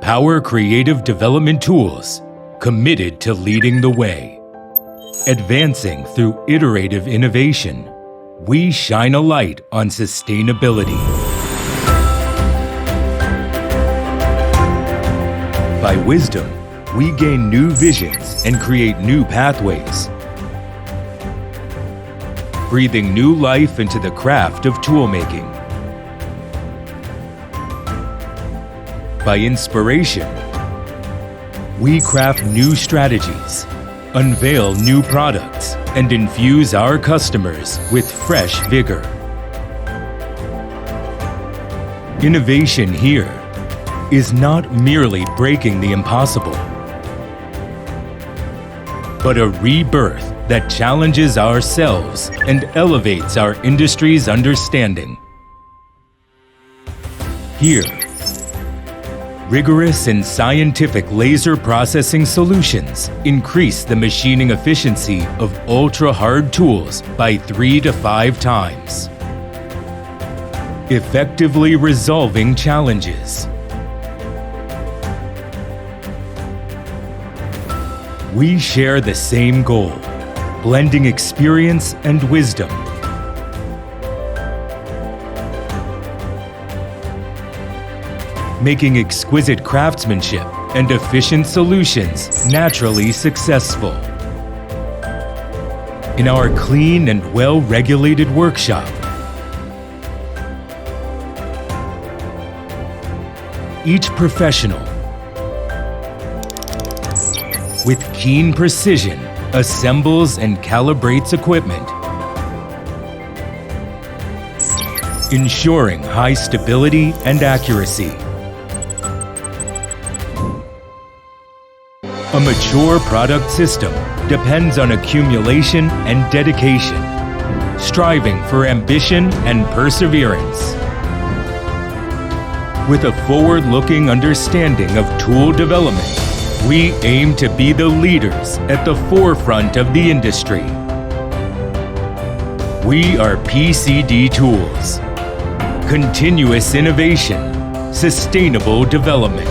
power creative development tools, committed to leading the way. Advancing through iterative innovation, we shine a light on sustainability. By wisdom, we gain new visions and create new pathways, breathing new life into the craft of toolmaking. By inspiration, we craft new strategies, unveil new products, and infuse our customers with fresh vigor. Innovation here is not merely breaking the impossible, but a rebirth that challenges ourselves and elevates our industry's understanding. Here, rigorous and scientific laser processing solutions increase the machining efficiency of ultra-hard tools by 3 to 5 times, effectively resolving challenges. We share the same goal, blending experience and wisdom. Making exquisite craftsmanship and efficient solutions naturally successful. In our clean and well-regulated workshop, each professional, with keen precision, assembles and calibrates equipment, ensuring high stability and accuracy. A mature product system depends on accumulation and dedication, striving for ambition and perseverance. With a forward-looking understanding of tool development, we aim to be the leaders at the forefront of the industry. We are PCD Tools. Continuous innovation, sustainable development.